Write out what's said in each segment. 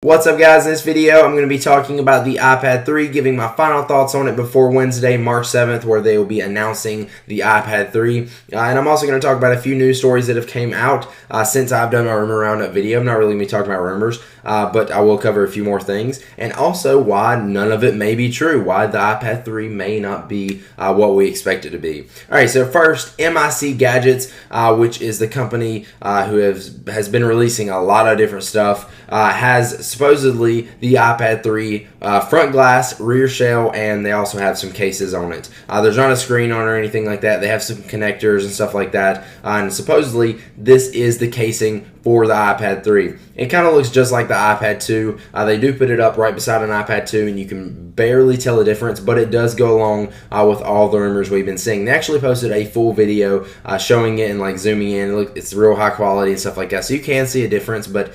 What's up, guys? In this video, I'm going to be talking about the iPad 3, giving my final thoughts on it before Wednesday, March 7th, where they will be announcing the iPad 3. And I'm also going to talk about a few news stories that have came out since I've done my rumor roundup video. I'm not really going to be talking about rumors, but I will cover a few more things. And also why none of it may be true, why the iPad 3 may not be what we expect it to be. All right, so first, MIC Gadgets, which is the company who has been releasing a lot of different stuff, has supposedly the iPad 3 front glass, rear shell, and they also have some cases on it. There's not a screen on it or anything like that. They have some connectors and stuff like that, and supposedly this is the casing for the iPad 3. It kind of looks just like the iPad 2. They do put it up right beside an iPad 2, and you can barely tell the difference, but it does go along with all the rumors we've been seeing. They actually posted a full video showing it and like zooming in. Look, it's real high quality and stuff like that, so you can see a difference, but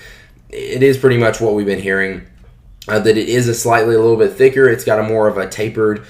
it is pretty much what we've been hearing. That it is a little bit thicker. It's got a more of a tapered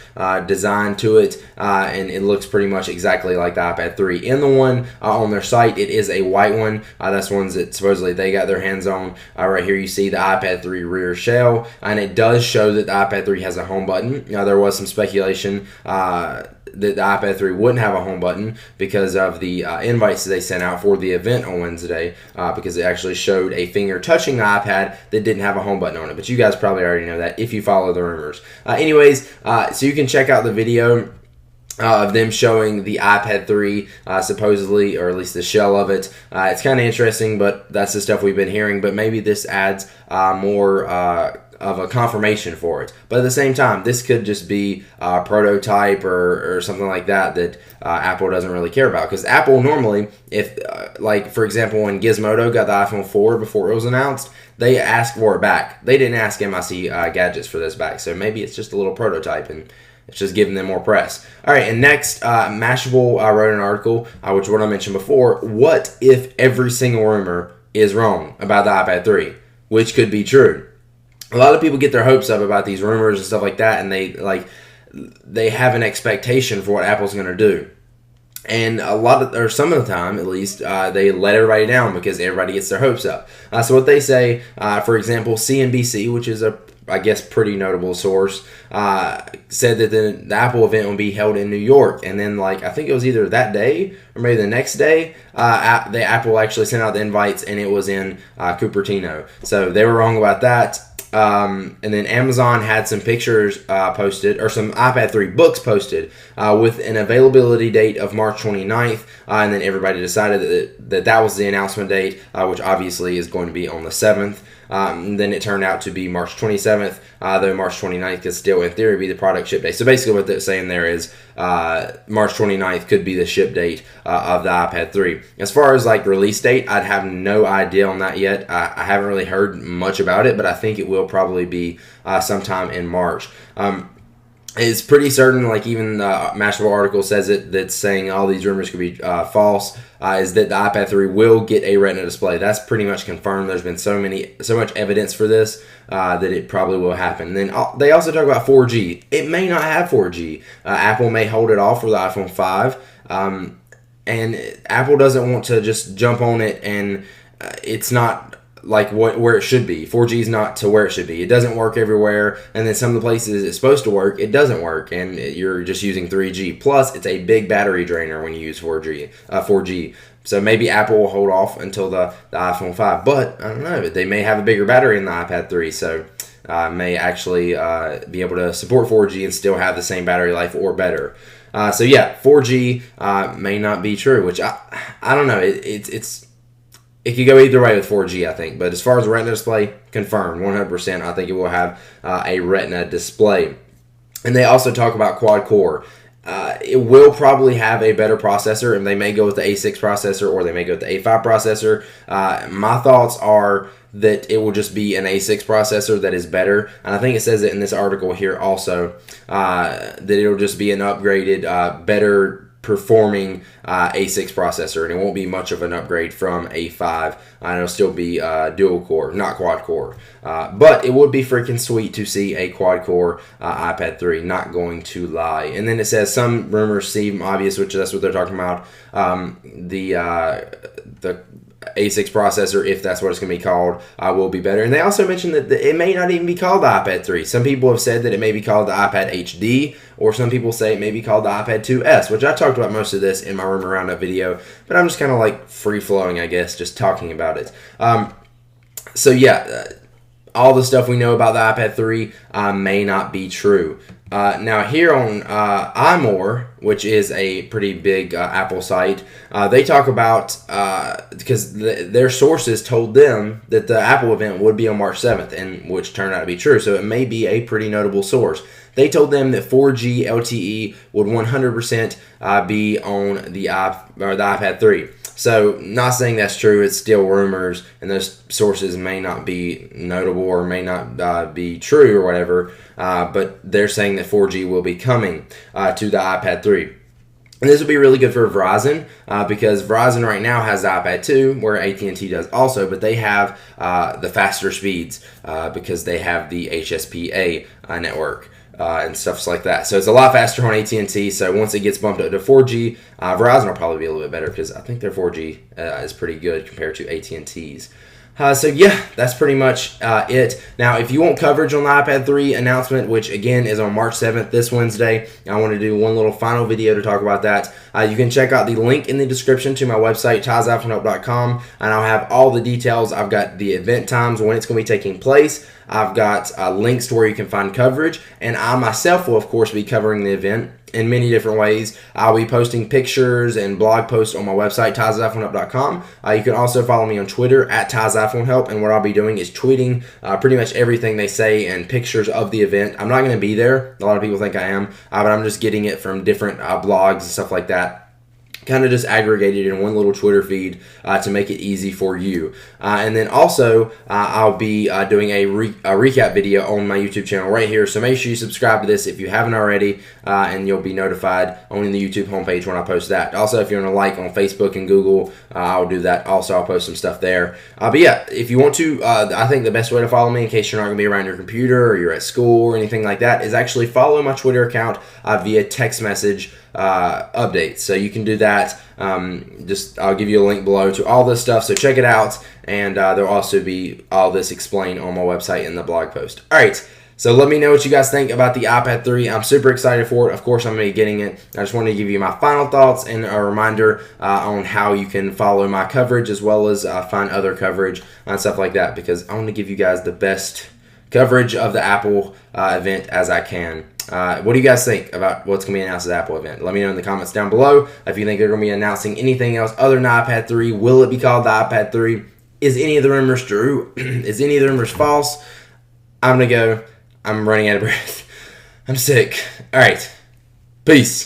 design to it, and it looks pretty much exactly like the iPad 3. In the one on their site, it is a white one. That's ones that supposedly they got their hands on. Right here you see the iPad 3 rear shell, and it does show that the iPad 3 has a home button. Now, there was some speculation that the iPad 3 wouldn't have a home button because of the invites that they sent out for the event on Wednesday, because it actually showed a finger touching the iPad that didn't have a home button on it. But you guys probably already know that if you follow the rumors. So you can check out the video of them showing the iPad 3 supposedly, or at least the shell of it. It's kind of interesting, but that's the stuff we've been hearing. But maybe this adds more of a confirmation for it. But at the same time, this could just be a prototype or something like that Apple doesn't really care about. Because Apple normally, if like for example, when Gizmodo got the iPhone 4 before it was announced, they asked for it back. They didn't ask MIC Gadgets for this back. So maybe it's just a little prototype and it's just giving them more press. All right, and next, Mashable wrote an article, which what I mentioned before. What if every single rumor is wrong about the iPad 3, which could be true? A lot of people get their hopes up about these rumors and stuff like that, and they have an expectation for what Apple's going to do. And some of the time, at least, they let everybody down because everybody gets their hopes up. So what they say, for example, CNBC, which is I guess pretty notable source, said that the Apple event will be held in New York, and then I think it was either that day or maybe the next day, the Apple actually sent out the invites, and it was in Cupertino. So they were wrong about that. And then Amazon had some pictures posted, or some iPad 3 books posted with an availability date of March 29th, and then everybody decided that was the announcement date, which obviously is going to be on the 7th. And then it turned out to be March 27th, though March 29th could still, in theory, be the product ship date. So basically what they're saying there is March 29th could be the ship date of the iPad 3. As far as release date, I'd have no idea on that yet. I haven't really heard much about it, but I think it will probably be sometime in March. It's pretty certain, even the Mashable article says it, that's saying all these rumors could be false, is that the iPad 3 will get a Retina display. That's pretty much confirmed. There's been so much evidence for this that it probably will happen. And then they also talk about 4G. It may not have 4G. Apple may hold it off for the iPhone 5, and Apple doesn't want to just jump on it, and it's not where it should be. 4G is not to where it should be. It doesn't work everywhere, and then some of the places it's supposed to work, it doesn't work, and you're just using 3G. Plus, it's a big battery drainer when you use 4G. So maybe Apple will hold off until the iPhone 5, but I don't know. They may have a bigger battery in the iPad 3, so may actually be able to support 4G and still have the same battery life or better. So yeah, 4G may not be true, which I don't know. It could go either way with 4G, I think. But as far as the Retina display, confirmed, 100%. I think it will have a Retina display. And they also talk about quad-core. It will probably have a better processor, and they may go with the A6 processor, or they may go with the A5 processor. My thoughts are that it will just be an A6 processor that is better. And I think it says it in this article here also, that it'll just be an upgraded, better performing A6 processor, and it won't be much of an upgrade from A5. It'll still be dual core, not quad core. But it would be freaking sweet to see a quad core iPad 3, not going to lie. And then it says some rumors seem obvious, which that's what they're talking about. The A6 processor, if that's what it's going to be called, will be better. And they also mentioned that it may not even be called the iPad 3. Some people have said that it may be called the iPad HD, or some people say it may be called the iPad 2S, which I talked about most of this in my rumor roundup video, but I'm just kind of like free-flowing, I guess, just talking about it. So yeah, all the stuff we know about the iPad 3 may not be true. Now here on iMore, which is a pretty big Apple site, they talk about, because their sources told them that the Apple event would be on March 7th, and which turned out to be true, so it may be a pretty notable source. They told them that 4G LTE would 100% be on the iPad 3. So, not saying that's true, it's still rumors, and those sources may not be notable or may not be true or whatever, but they're saying that 4G will be coming to the iPad 3. And this will be really good for Verizon because Verizon right now has the iPad 2, where AT&T does also, but they have the faster speeds because they have the HSPA network. And stuff like that. So it's a lot faster on AT&T. So once it gets bumped up to 4G, Verizon will probably be a little bit better because I think their 4G is pretty good compared to AT&T's. So yeah, that's pretty much it. Now, if you want coverage on the iPad 3 announcement, which again is on March 7th, this Wednesday, I want to do one little final video to talk about that. You can check out the link in the description to my website, Ty'sIPhoneHelp.com, and I'll have all the details. I've got the event times, when it's going to be taking place. I've got links to where you can find coverage, and I myself will, of course, be covering the event in many different ways. I'll be posting pictures and blog posts on my website, Ty'sIPhoneHelp.com. You can also follow me on Twitter at Ty'sIPhoneHelp, and what I'll be doing is tweeting pretty much everything they say and pictures of the event. I'm not going to be there. A lot of people think I am, but I'm just getting it from different blogs and stuff like that. Kind of just aggregated in one little Twitter feed to make it easy for you. And then also, I'll be doing a recap video on my YouTube channel right here. So make sure you subscribe to this if you haven't already, and you'll be notified on the YouTube homepage when I post that. Also, if you want to like on Facebook and Google, I'll do that. Also, I'll post some stuff there. But yeah, if you want to, I think the best way to follow me in case you're not going to be around your computer or you're at school or anything like that is actually follow my Twitter account via text message updates. So you can do that. I'll give you a link below to all this stuff, so check it out, and there'll also be all this explained on my website in the blog post. Alright, so let me know what you guys think about the iPad 3. I'm super excited for it. Of course, I'm going to be getting it. I just wanted to give you my final thoughts and a reminder on how you can follow my coverage as well as find other coverage and stuff like that, because I want to give you guys the best coverage of the Apple event as I can. What do you guys think about what's going to be announced at the Apple event? Let me know in the comments down below. If you think they're going to be announcing anything else other than iPad 3, will it be called the iPad 3? Is any of the rumors true? Is any of the rumors false? I'm going to go. I'm running out of breath. I'm sick. All right. Peace.